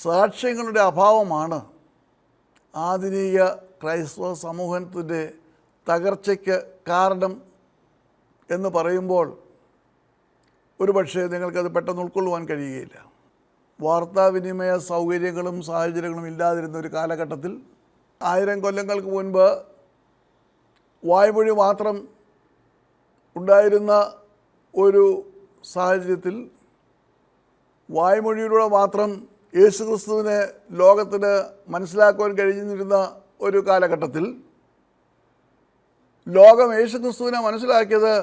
സാക്ഷ്യങ്ങളുടെ അഭാവമാണ് ആധുനിക ക്രൈസ്തവ സമൂഹത്തിൻ്റെ തകർച്ചയ്ക്ക് കാരണം എന്ന് പറയുമ്പോൾ ഒരുപക്ഷെ നിങ്ങൾക്കത് പെട്ടെന്ന് ഉൾക്കൊള്ളുവാൻ കഴിയുകയില്ല. വാർത്താവിനിമയ സൗകര്യങ്ങളും സാഹചര്യങ്ങളും ഇല്ലാതിരുന്ന ഒരു കാലഘട്ടത്തിൽ 1000 കൊല്ലങ്ങൾക്ക് മുൻപ് വായ്മൊഴി മാത്രം ഉണ്ടായിരുന്ന ഒരു സാഹചര്യത്തിൽ വായ്മൊഴിയിലൂടെ മാത്രം യേശുക്രിസ്തുവിനെ ലോകത്തിന് മനസ്സിലാക്കുവാൻ കഴിഞ്ഞിരുന്ന ഒരു കാലഘട്ടത്തിൽ ലോകം യേശുക്രിസ്തുവിനെ മനസ്സിലാക്കിയത്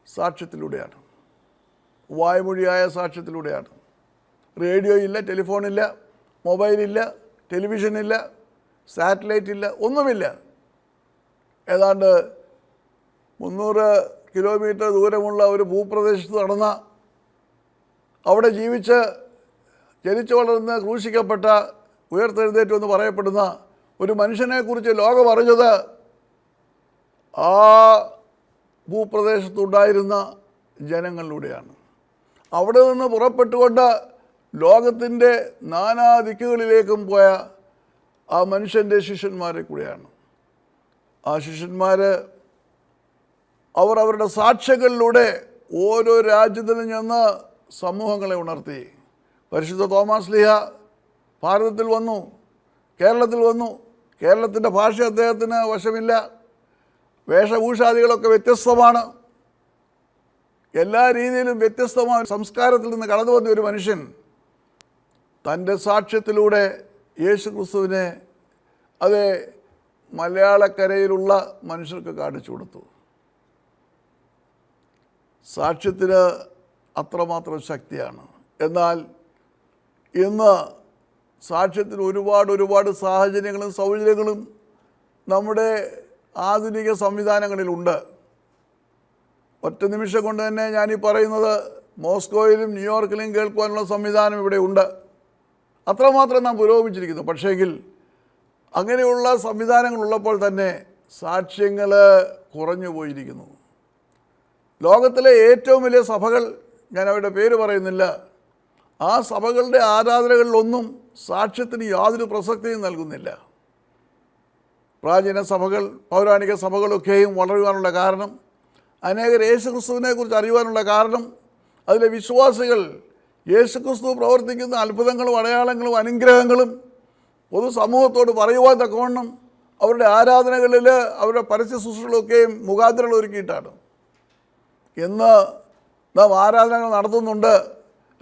സാക്ഷ്യത്തിലൂടെയാണ്, വായ്മൊഴിയായ സാക്ഷ്യത്തിലൂടെയാണ്. റേഡിയോ ഇല്ല, ടെലിഫോണില്ല, മൊബൈലില്ല, ടെലിവിഷനില്ല, സാറ്റലൈറ്റ് ഇല്ല, ഒന്നുമില്ല. ഏതാണ്ട് 300 കിലോമീറ്റർ ദൂരമുള്ള ഒരു ഭൂപ്രദേശത്ത് നടന്ന, അവിടെ ജനിച്ചു വളർന്ന് ക്രൂശിക്കപ്പെട്ട, ഉയർത്തെഴുന്നേറ്റു എന്ന് പറയപ്പെടുന്ന ഒരു മനുഷ്യനെക്കുറിച്ച് ലോകം അറിഞ്ഞത് ആ ഭൂപ്രദേശത്തുണ്ടായിരുന്ന ജനങ്ങളിലൂടെയാണ്. അവിടെ നിന്ന് പുറപ്പെട്ടുകൊണ്ട് ലോകത്തിൻ്റെ നാനാ ദിക്കുകളിലേക്കും പോയ ആ മനുഷ്യൻ്റെ ശിഷ്യന്മാരെ കൂടെയാണ്. ആ ശിഷ്യന്മാർ അവരുടെ സാക്ഷ്യങ്ങളിലൂടെ ഓരോ രാജ്യത്തിലും ചെന്ന് സമൂഹങ്ങളെ ഉണർത്തി. പരിശുദ്ധ തോമാസ് ലീഹ ഭാരതത്തിൽ വന്നു, കേരളത്തിൽ വന്നു. കേരളത്തിൻ്റെ ഭാഷ അദ്ദേഹത്തിന് വശമില്ല, വേഷഭൂഷാദികളൊക്കെ വ്യത്യസ്തമാണ്, എല്ലാ രീതിയിലും വ്യത്യസ്തമായ സംസ്കാരത്തിൽ നിന്ന് കടന്നു വന്ന ഒരു മനുഷ്യൻ തൻ്റെ സാക്ഷ്യത്തിലൂടെ യേശുക്രിസ്തുവിനെ അത് മലയാളക്കരയിലുള്ള മനുഷ്യർക്ക് കാണിച്ചു കൊടുത്തു. സാക്ഷ്യത്തിന് അത്രമാത്രം ശക്തിയാണ്. എന്നാൽ ഇന്ന് സാക്ഷ്യത്തിന് ഒരുപാട് സാഹചര്യങ്ങളും സൗകര്യങ്ങളും നമ്മുടെ ആധുനിക സംവിധാനങ്ങളിലുണ്ട്. ഒറ്റ നിമിഷം കൊണ്ട് തന്നെ ഞാനീ പറയുന്നത് മോസ്കോയിലും ന്യൂയോർക്കിലും കേൾക്കുവാനുള്ള സംവിധാനം ഇവിടെ ഉണ്ട്. അത്രമാത്രം നാം പുരോഗമിച്ചിരിക്കുന്നു. പക്ഷേങ്കിൽ അങ്ങനെയുള്ള സംവിധാനങ്ങളുള്ളപ്പോൾ തന്നെ സാക്ഷ്യങ്ങൾ കുറഞ്ഞു പോയിരിക്കുന്നു. ലോകത്തിലെ ഏറ്റവും വലിയ സഭകൾ, ഞാൻ അവരുടെ പേര് പറയുന്നില്ല, ആ സഭകളുടെ ആരാധനകളിലൊന്നും സാക്ഷ്യത്തിന് യാതൊരു പ്രസക്തിയും നൽകുന്നില്ല. പ്രാചീന സഭകൾ, പൗരാണിക സഭകളൊക്കെയും വളരുവാനുള്ള കാരണം, അനേകർ യേശുക്രിസ്തുവിനെ കുറിച്ച് അറിയുവാനുള്ള കാരണം, അതിലെ വിശ്വാസികൾ യേശുക്രിസ്തു പ്രവർത്തിക്കുന്ന അത്ഭുതങ്ങളും അടയാളങ്ങളും അനുഗ്രഹങ്ങളും പൊതുസമൂഹത്തോട് പറയുവാൻ തക്കവണ്ണം അവരുടെ ആരാധനകളിൽ അവരുടെ പരസ്യ ശുശ്രൂഷകളൊക്കെയും മുഖാന്തരങ്ങൾ ഒരുക്കിയിട്ടാണ്. ഇന്ന് നാം ആരാധനകൾ നടത്തുന്നുണ്ട്.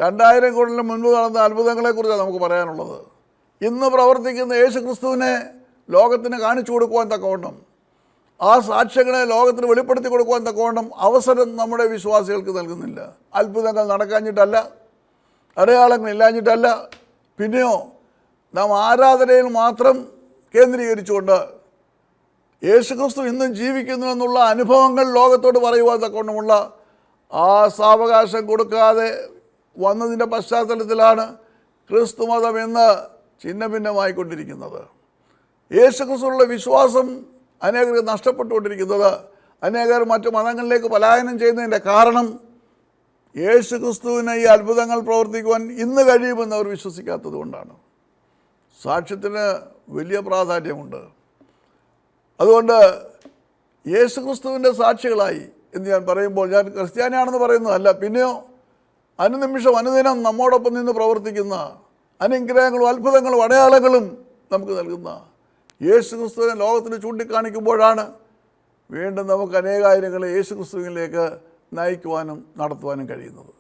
2000 കൊല്ലം മുൻപ് നടന്ന അത്ഭുതങ്ങളെക്കുറിച്ചാണ് നമുക്ക് പറയാനുള്ളത്. ഇന്ന് പ്രവർത്തിക്കുന്ന യേശുക്രിസ്തുവിനെ ലോകത്തിന് കാണിച്ചു കൊടുക്കുവാൻ തക്കവണ്ണം, ആ സാക്ഷ്യങ്ങളെ ലോകത്തിന് വെളിപ്പെടുത്തി കൊടുക്കുവാൻ തക്കവണ്ണം അവസരം നമ്മുടെ വിശ്വാസികൾക്ക് നൽകുന്നില്ല. അത്ഭുതങ്ങൾ നടക്കാഞ്ഞിട്ടല്ല, അടയാളങ്ങൾ ഇല്ലാഞ്ഞിട്ടല്ല, പിന്നെയോ നാം ആരാധനയിൽ മാത്രം കേന്ദ്രീകരിച്ചുകൊണ്ട് യേശുക്രിസ്തു ഇന്നും ജീവിക്കുന്നു എന്നുള്ള അനുഭവങ്ങൾ ലോകത്തോട് പറയുവാൻ തക്കവണ്ണമുള്ള ആ സാവകാശം കൊടുക്കാതെ വന്നതിൻ്റെ പശ്ചാത്തലത്തിലാണ് ക്രിസ്തുമതം എന്ന് ഛിന്നഭിന്നമായിക്കൊണ്ടിരിക്കുന്നത്. യേശുക്രിസ്തുവിലുള്ള വിശ്വാസം അനേകർക്ക് നഷ്ടപ്പെട്ടുകൊണ്ടിരിക്കുന്നത്, അനേകർ മറ്റു മതങ്ങളിലേക്ക് പലായനം ചെയ്യുന്നതിൻ്റെ കാരണം യേശുക്രിസ്തുവിന് ഈ അത്ഭുതങ്ങൾ പ്രവർത്തിക്കുവാൻ ഇന്ന് കഴിയുമെന്ന് അവർ വിശ്വസിക്കാത്തത് കൊണ്ടാണ്. സാക്ഷ്യത്തിന് വലിയ പ്രാധാന്യമുണ്ട്. അതുകൊണ്ട് യേശുക്രിസ്തുവിൻ്റെ സാക്ഷികളായി എന്ന് ഞാൻ പറയുമ്പോൾ ഞാൻ ക്രിസ്ത്യാനിയാണെന്ന് പറയുന്നതല്ല, പിന്നെയോ അനുദിനം നമ്മോടൊപ്പം നിന്ന് പ്രവർത്തിക്കുന്ന, അനുഗ്രഹങ്ങളും അത്ഭുതങ്ങളും അടയാളങ്ങളും നമുക്ക് നൽകുന്ന യേശുക്രിസ്തുവിനെ ലോകത്തിന് ചൂണ്ടിക്കാണിക്കുമ്പോഴാണ് വീണ്ടും നമുക്ക് അനേകായിരങ്ങളെ യേശുക്രിസ്തുവിലേക്ക് നയിക്കുവാനും നടത്തുവാനും കഴിയുന്നത്.